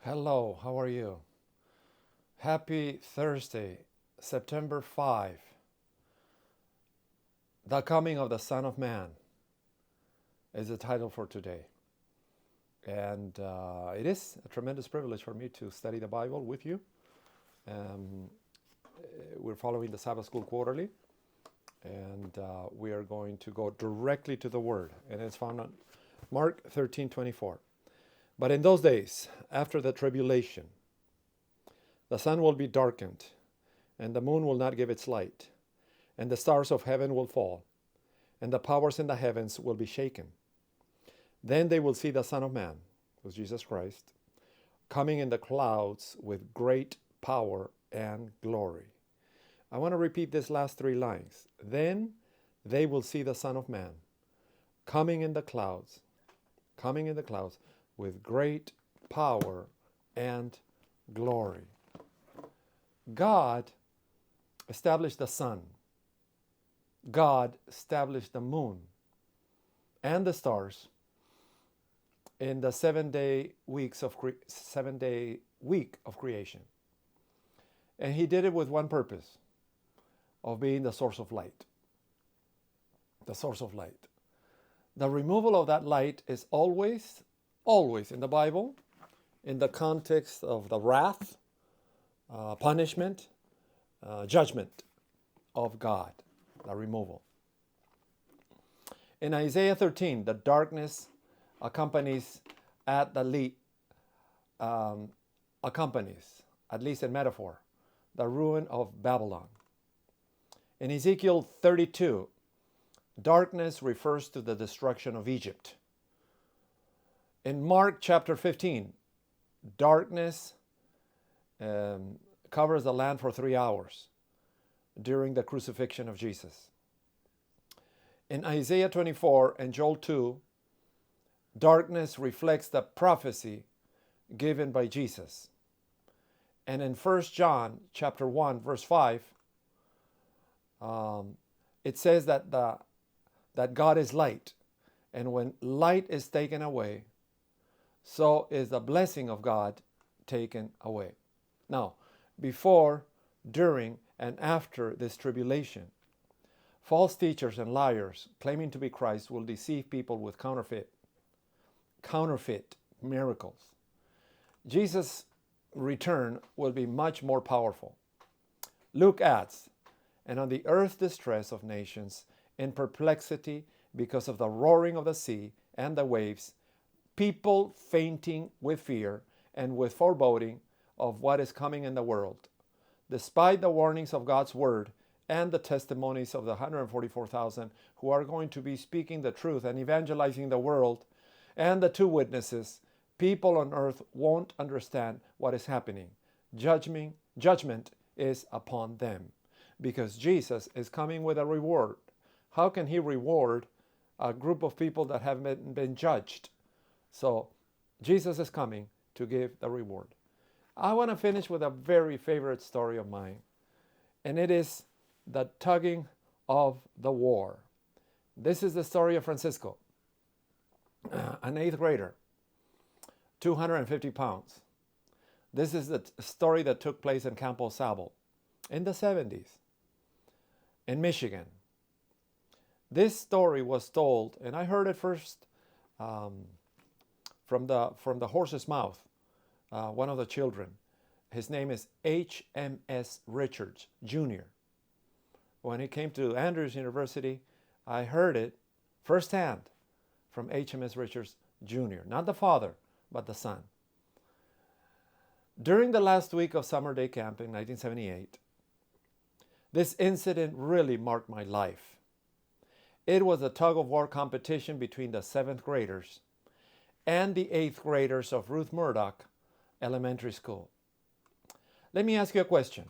Hello, how are you? Happy Thursday, September 5, The Coming of the Son of Man is the title for today. And it is a tremendous privilege for me to study the Bible with you. Um, we're following the Sabbath School Quarterly, and we are going to go directly to the Word. And it's found on Mark 13:24. But in those days, after the tribulation, the sun will be darkened, and the moon will not give its light, and the stars of heaven will fall, and the powers in the heavens will be shaken. Then they will see the Son of Man, who's Jesus Christ, coming in the clouds with great power and glory. I want to repeat these last three lines. Then they will see the Son of Man coming in the clouds, with great power and glory. God established the sun. God established the moon and the stars in the 7-day week of creation. And he did it with one purpose, of being the source of light. The source of light. The removal of that light is always in the Bible, in the context of the wrath, punishment, judgment of God, the removal. In Isaiah 13, the darkness accompanies, at least in metaphor, the ruin of Babylon. In Ezekiel 32, darkness refers to the destruction of Egypt. In Mark chapter 15, darkness covers the land for 3 hours during the crucifixion of Jesus. In Isaiah 24 and Joel 2, darkness reflects the prophecy given by Jesus. And in 1 John chapter 1, verse 5, it says that God is light. And when light is taken away, so is the blessing of God taken away. Now, before, during, and after this tribulation, false teachers and liars claiming to be Christ will deceive people with counterfeit miracles. Jesus' return will be much more powerful. Luke adds, and on the earth distress of nations, in perplexity because of the roaring of the sea and the waves, people fainting with fear and with foreboding of what is coming in the world. Despite the warnings of God's word and the testimonies of the 144,000 who are going to be speaking the truth and evangelizing the world, and the two witnesses, people on earth won't understand what is happening. Judgment is upon them, because Jesus is coming with a reward. How can he reward a group of people that have been judged? So Jesus is coming to give the reward. I want to finish with a very favorite story of mine, and it is the tugging of the war. This is the story of Francisco, an 8th grader, 250 pounds. This is the story that took place in Campo Sable in the 70s in Michigan. This story was told, and I heard it first from the horse's mouth, one of the children. His name is H.M.S. Richards Jr. When he came to Andrews University, I heard it firsthand from H.M.S. Richards Jr., not the father, but the son. During the last week of summer day camp in 1978, this incident really marked my life. It was a tug-of-war competition between the 7th graders and the 8th graders of Ruth Murdoch Elementary School. Let me ask you a question.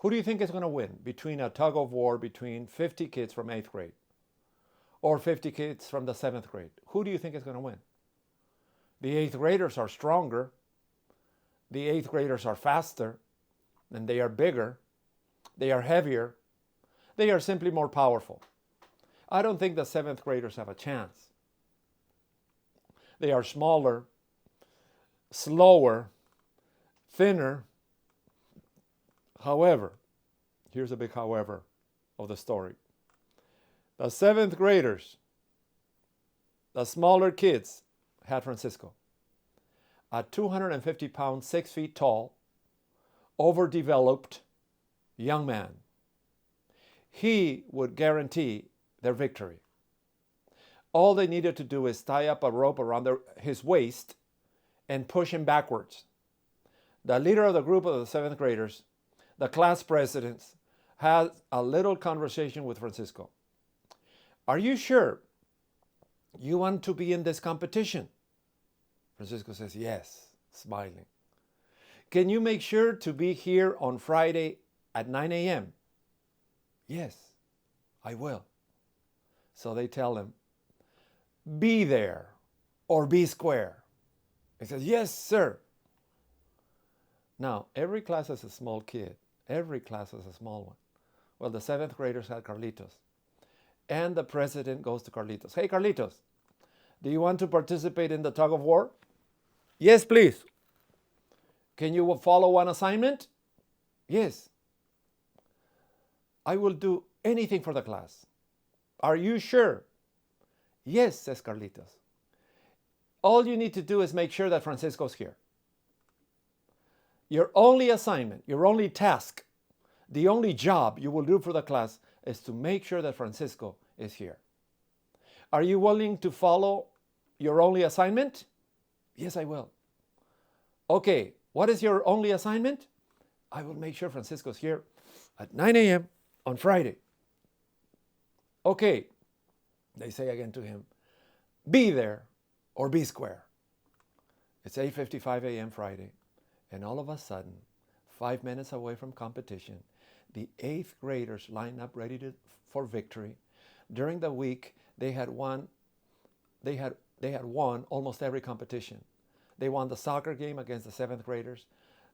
Who do you think is going to win between a tug-of-war between 50 kids from 8th grade or 50 kids from the 7th grade? Who do you think is going to win? The 8th graders are stronger. The 8th graders are faster, and they are bigger. They are heavier. They are simply more powerful. I don't think the 7th graders have a chance. They are smaller, slower, thinner. However, here's a big however of the story. The seventh graders, the smaller kids, had Francisco. A 250 pound, 6 feet tall, overdeveloped young man. He would guarantee their victory. All they needed to do is tie up a rope around his waist and push him backwards. The leader of the group of the seventh graders, the class presidents, had a little conversation with Francisco. Are you sure you want to be in this competition? Francisco says, yes, smiling. Can you make sure to be here on Friday at 9 a.m.? Yes, I will. So they tell him, be there or be square. He says, yes, sir. Now, every class has a small kid. Every class has a small one. Well, the seventh graders had Carlitos. And the president goes to Carlitos. Hey, Carlitos, do you want to participate in the tug of war? Yes, please. Can you follow one assignment? Yes. I will do anything for the class. Are you sure? Yes, says Carlitos. All you need to do is make sure that Francisco's here. Your only assignment, your only task, the only job you will do for the class is to make sure that Francisco is here. Are you willing to follow your only assignment? Yes, I will. Okay, what is your only assignment? I will make sure Francisco's here at 9 a.m. on Friday. Okay, they say again to him, be there or be square. It's 8:55 a.m. Friday, and all of a sudden, 5 minutes away from competition, the eighth graders line up ready for victory. During the week, they had won almost every competition. They won the soccer game against the seventh graders.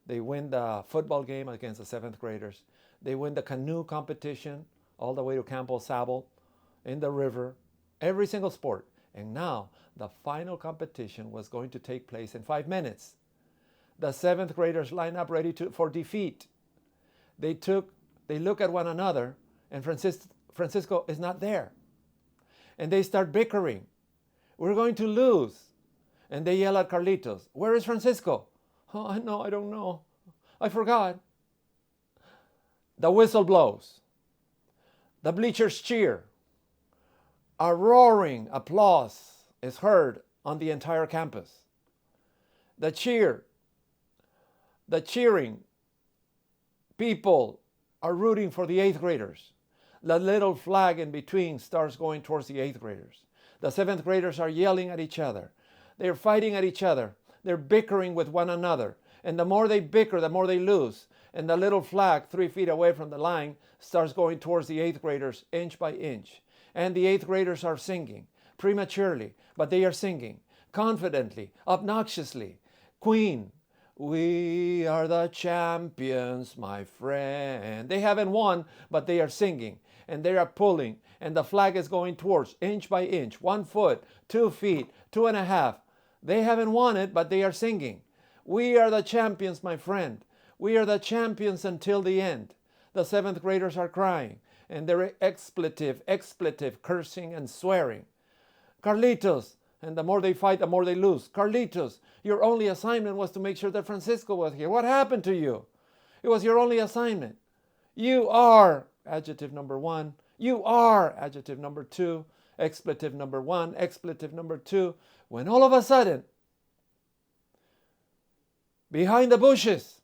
They win the football game against the seventh graders. They win the canoe competition all the way to Campo Sable in the river. Every single sport. And now the final competition was going to take place in 5 minutes. The seventh graders line up ready for defeat. They look at one another, and Francisco is not there. And they start bickering. We're going to lose. And they yell at Carlitos, where is Francisco? Oh, I don't know. I forgot. The whistle blows. The bleachers cheer. A roaring applause is heard on the entire campus. The cheering people are rooting for the eighth graders. The little flag in between starts going towards the eighth graders. The seventh graders are yelling at each other. They're fighting at each other. They're bickering with one another. And the more they bicker, the more they lose. And the little flag 3 feet away from the line starts going towards the eighth graders inch by inch. And the eighth graders are singing prematurely, but they are singing confidently, obnoxiously. Queen, we are the champions, my friend. They haven't won, but they are singing and they are pulling, and the flag is going towards inch by inch, 1 foot, 2 feet, 2.5. They haven't won it, but they are singing. We are the champions, my friend. We are the champions until the end. The seventh graders are crying, and they're expletive, cursing and swearing. Carlitos, and the more they fight, the more they lose. Carlitos, your only assignment was to make sure that Francisco was here. What happened to you? It was your only assignment. You are, adjective number 1. You are, adjective number 2. Expletive number 1, expletive number 2. When all of a sudden, behind the bushes,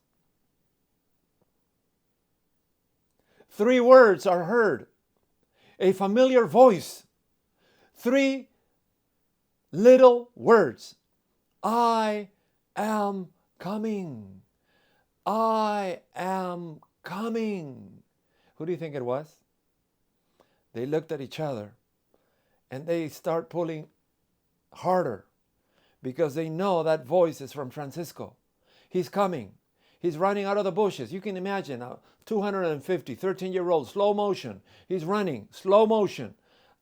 3 words are heard. A familiar voice. 3 little words. I am coming. I am coming. Who do you think it was? They looked at each other and they start pulling harder because they know that voice is from Francisco. He's coming. He's running out of the bushes. You can imagine a 250, 13-year-old, slow motion. He's running, slow motion.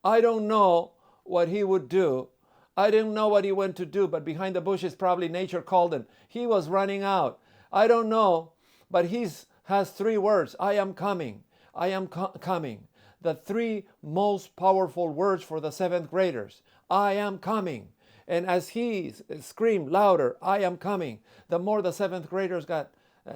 I don't know what he would do I didn't know what he went to do, but behind the bushes, probably nature called him. He was running out. I don't know, but he has 3 words. I am coming. I am coming. The 3 most powerful words for the 7th graders. I am coming. And as he screamed louder, I am coming, the more the 7th graders got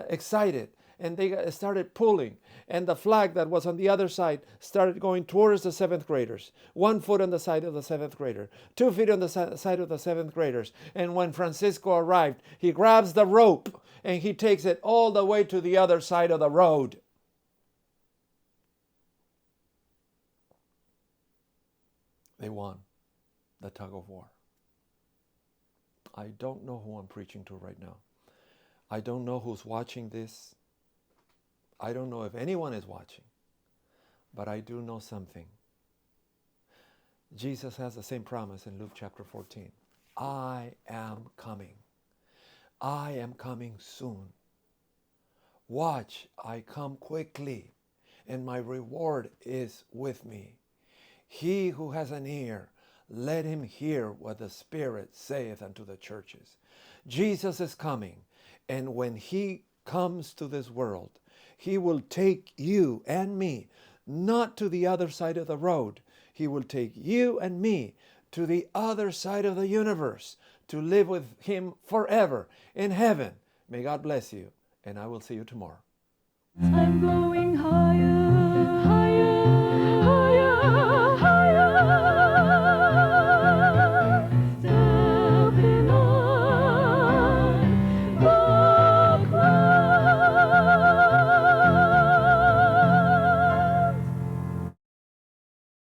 excited. And they started pulling. And the flag that was on the other side started going towards the 7th graders. 1 foot on the side of the 7th grader. 2 feet on the side of the 7th graders. And when Francisco arrived, he grabs the rope and he takes it all the way to the other side of the road. They won the tug of war. I don't know who I'm preaching to right now. I don't know who's watching this. I don't know if anyone is watching, but I do know something. Jesus has the same promise in Luke chapter 14. I am coming. I am coming soon. Watch, I come quickly, and my reward is with me. He who has an ear, let him hear what the Spirit saith unto the churches. Jesus is coming, and when he comes to this world, he will take you and me, not to the other side of the road. He will take you and me to the other side of the universe to live with him forever in heaven. May God bless you, and I will see you tomorrow. I'm going home.